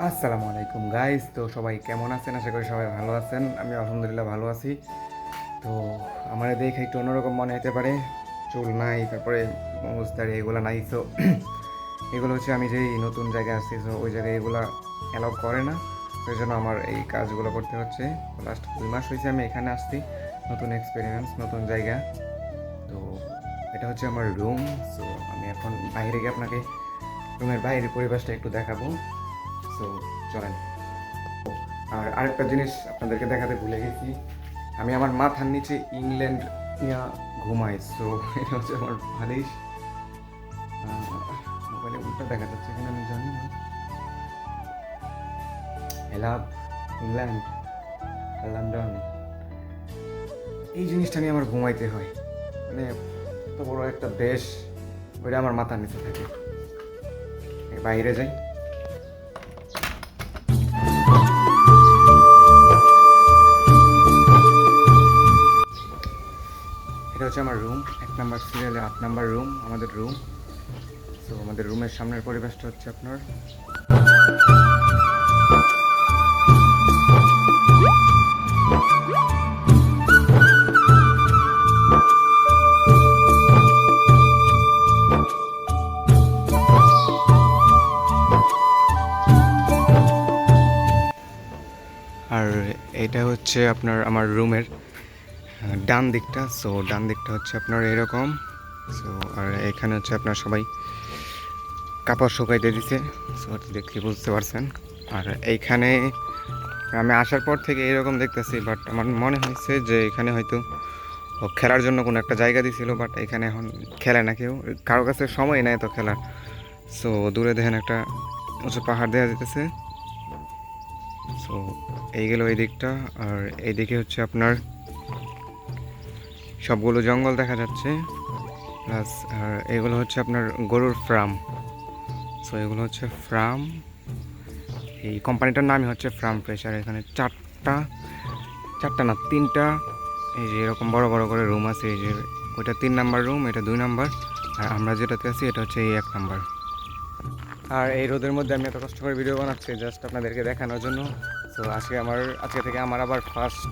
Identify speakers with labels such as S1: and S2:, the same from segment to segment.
S1: আসসালামু আলাইকুম গাইস। তো সবাই কেমন আছেন? আশা করি সবাই ভালো আছেন। আমি আলহামদুলিল্লাহ ভালো আছি। তো আমার দেখে একটু অন্যরকম মনে হতে পারে, চুল নাই, তারপরে মোজদারি এগুলো নাই। তো এগুলো হচ্ছে আমি যেই নতুন জায়গায় আসছি, তো ওই জায়গায় এগুলো অ্যালাউ করে না। তো এই জন্য আমার এই কাজগুলো করতে হচ্ছে। লাস্ট 2 মাস হয়েছে আমি এখানে আসছি, নতুন এক্সপেরিয়েন্স, নতুন জায়গা। তো এটা হচ্ছে আমার রুম। সো আমি এখন বাইরে গিয়ে আপনাকে রুমের বাইরের পরিবেশটা একটু দেখাবো। সো চলেন। আর আরেকটা জিনিস আপনাদেরকে দেখাতে ভুলে গেছি, আমি আমার মাথার নিচে ইংল্যান্ড নিয়ে ঘুমাই। সো এটা হচ্ছে আমার বালিশ। মোবাইলে উল্টা দেখা যাচ্ছে কিনা আমি জানি না। I love England, London. এই জিনিসটা নিয়ে আমার ঘুমাইতে হয়, মানে এত বড় একটা দেশ, ওইটা আমার মাথার নিচে থাকে। বাইরে যাই। এটা হচ্ছে আমার রুম, 1 নাম্বার সিরিয়ালে 8 নাম্বার রুম, আমাদের রুম। তো আমাদের রুমের সামনের পরিবেশটা হচ্ছে আপনার। আর এটা হচ্ছে আপনার আমার রুমের ডান দিকটা। সো ডান দিকটা হচ্ছে আপনার এরকম। সো আর এখানে হচ্ছে আপনার সবাই কাপড় শুকাইতে দিছে। সো দেখলে বুঝতে পারছেন। আর এইখানে আমি আসার পর থেকে এরকম দেখতেছি, বাট আমার মনে হয়েছে যে এখানে হয়তো খেলার জন্য কোনো একটা জায়গা দিছিল, বাট এখানে এখন খেলে না কেউ, কারো কাছে সময় নেই তো খেলার। সো দূরে দেখেন একটা উঁচু পাহাড় দেখা যেতেছে। সো এই গেল এই দিকটা। আর এইদিকে হচ্ছে আপনার সবগুলো জঙ্গল দেখা যাচ্ছে প্লাস। আর এগুলো হচ্ছে আপনার গরুর ফার্ম। সো এগুলো হচ্ছে ফার্ম, এই কোম্পানিটার নামই হচ্ছে ফার্ম ফ্রেশ। আর এখানে চারটা চারটা না, তিনটা এই যে এরকম বড় বড় করে রুম আছে। এই যে ওইটা 3 নাম্বার রুম, এটা 2 নাম্বার, আর আমরা যেটাতে আছি এটা হচ্ছে এই 1 নাম্বার। আর এই রোদের মধ্যে আমি এত কষ্ট করে ভিডিও বানাচ্ছি জাস্ট আপনাদেরকে দেখানোর জন্য। সো আজকে থেকে আমার আবার ফার্স্ট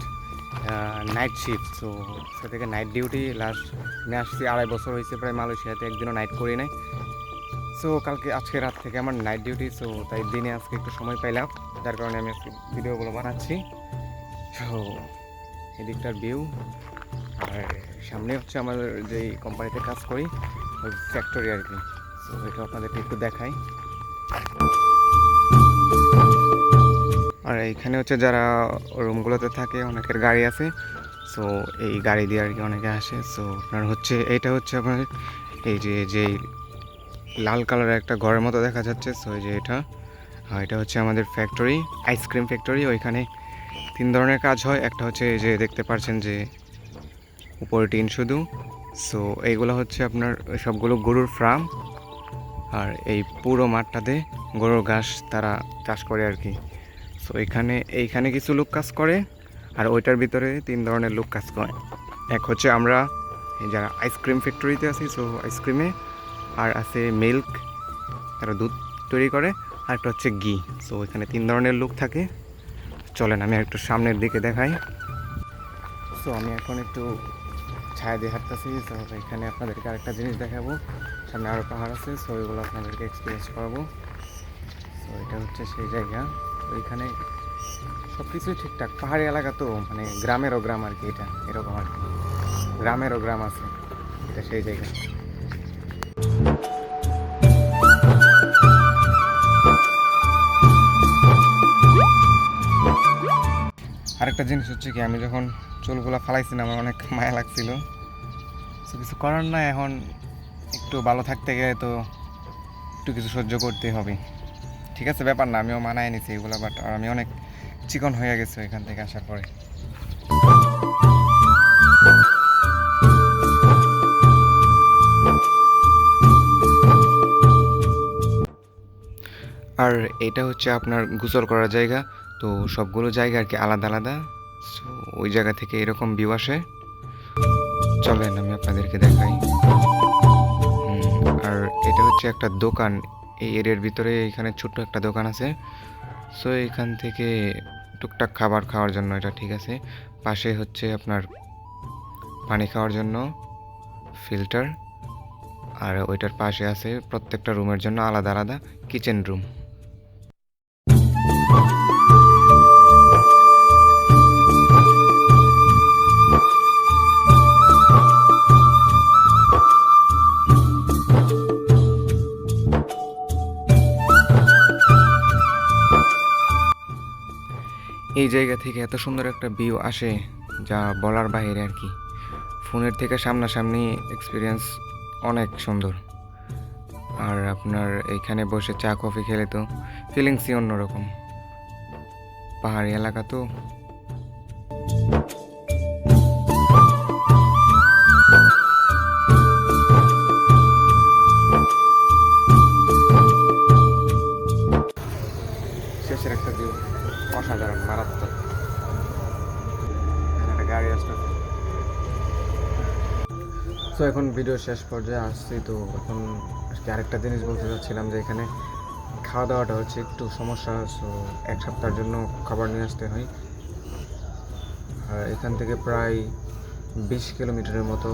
S1: নাইট শিফট। সো সে থেকে নাইট ডিউটি লাস্ট নিয়ে আসছি, 2.5 বছর হয়েছে প্রায় মালয়েশিয়াতে, একদিনও নাইট করি নাই। সো আজকে রাত থেকে আমার নাইট ডিউটি। সো তাই দিনে আজকে একটু সময় পাইলাম, যার কারণে আমি আজকে ভিডিওগুলো বানাচ্ছি। So এদিকটার view. আর সামনে হচ্ছে আমাদের যেই কোম্পানিতে কাজ করি, ওই ফ্যাক্টরি আর কি। সো এটা আপনাদেরকে একটু দেখাই। আর এইখানে হচ্ছে যারা রুমগুলোতে থাকে অনেকের গাড়ি আছে। সো এই গাড়ি দিয়ে আর কি অনেকে আসে। সো আপনার হচ্ছে এটা হচ্ছে আপনার এই যে লাল কালারের একটা ঘরের মতো দেখা যাচ্ছে। সো এই যে এটা হচ্ছে আমাদের ফ্যাক্টরি, আইসক্রিম ফ্যাক্টরি। ওইখানে 3 ধরনের কাজ হয়। একটা হচ্ছে এই যে দেখতে পাচ্ছেন যে উপরে টিন শুধু। সো এইগুলো হচ্ছে আপনার সবগুলো গরুর ফার্ম। আর এই পুরো মাঠটাতে গরুর ঘাস তারা চাষ করে আর কি। সো এইখানে কিছু লোক কাজ করে, আর ওইটার ভিতরে 3 ধরনের লোক কাজ করে। এক হচ্ছে আমরা যারা আইসক্রিম ফ্যাক্টরিতে আছি, সো আইসক্রিমে। আর আছে মিল্ক, তারা দুধ তৈরি করে। আর একটা হচ্ছে ঘি। সো এখানে 3 ধরনের লোক থাকে। চলেন আমি একটু সামনের দিকে দেখাই। সো আমি এখন একটু ছায়া দিয়ে হাঁটতেছি। তো এখানে আপনাদেরকে আরেকটা জিনিস দেখাবো, সামনে আরও পাহাড় আছে। সো এগুলো আপনাদেরকে এক্সপিরিয়েন্স করাবো। তো এটা হচ্ছে সেই জায়গা। তো এখানে সব কিছুই ঠিকঠাক, পাহাড়ি এলাকা তো, মানে গ্রামেরও গ্রাম আর কি, এটা এরকম আর কি, গ্রামেরও গ্রাম আছে, এটা সেই জায়গা। আরেকটা জিনিস হচ্ছে কি, আমি যখন চুলগুলো ফালাইছিলাম আমার অনেক মায়া লাগছিল। তো কিছু করার না, এখন একটু ভালো থাকতে গেলে তো একটু কিছু সহ্য করতেই হবে। ঠিক আছে, ব্যাপার না, আমিও মানায় নিছি এগুলো। বাট আমি অনেক চিকন হয়ে গেছে এখান থেকে আসার পরে। আর এটা হচ্ছে আপনার গোসল করার জায়গা। তো সবগুলো জায়গা আর কি আলাদা আলাদা। সো ওই জায়গা থেকে এরকম ভিউ আসে। চলেন আমি আপনাদেরকে দেখাই। আর এটা হচ্ছে একটা দোকান, এই এরিয়ার ভিতরে এখানে ছোট্ট একটা দোকান আছে। সো এখান থেকে টুকটাক খাবার খাওয়ার জন্য এটা ঠিক আছে। পাশে হচ্ছে আপনার পানি খাওয়ার জন্য ফিল্টার, আর ওইটার পাশে আছে প্রত্যেকটা রুমের জন্য আলাদা আলাদা কিচেন রুম। এই জায়গা থেকে এত সুন্দর একটা ভিউ আসে যা বলার বাইরে আর কি। ফোনের থেকে সামনাসামনি এক্সপিরিয়েন্স অনেক সুন্দর। আর আপনার এইখানে বসে চা কফি খেলে তো ফিলিংসই অন্যরকম। পাহাড়ি এলাকা তো। শেষের একটা ভিউ অসাধারণ, মারাত্মক। এখানে একটা গাড়ি আসতেছে। তো এখন ভিডিও শেষ পর্যায়ে আসছি, তো এখন আজকে আরেকটা জিনিস বলতে চাচ্ছিলাম যে এখানে খাওয়া দাওয়াটা হচ্ছে একটু সমস্যা। সো এক সপ্তাহের জন্য খাবার নিয়ে আসতে হয়। আর এখান থেকে প্রায় 20 কিলোমিটারের মতো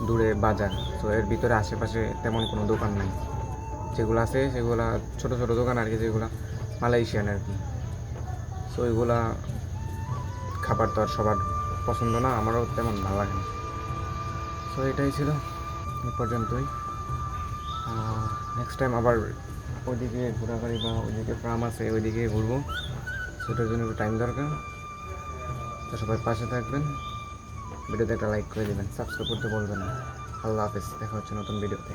S1: দূরে বাজার। তো এর ভিতরে আশেপাশে তেমন কোনো দোকান নাই। যেগুলো আছে সেগুলো ছোটো ছোটো দোকান আর কি, যেগুলো মালয়েশিয়ান আর কি। সো এগুলা খাবার তো আর সবার পছন্দ না, আমারও তেমন ভালো লাগে না। সো এটাই ছিল এই পর্যন্তই। নেক্সট টাইম আবার ওইদিকে ঘোরাঘুরি বা ওইদিকে ফার্ম আছে ওইদিকে ঘুরবো। সেটার জন্য একটু টাইম দরকার। তো সবাই পাশে থাকবেন, ভিডিওতে একটা লাইক করে দেবেন, সাবস্ক্রাইব করতে বলবেন না। আল্লাহ হাফেজ, দেখা হচ্ছে নতুন ভিডিওতে।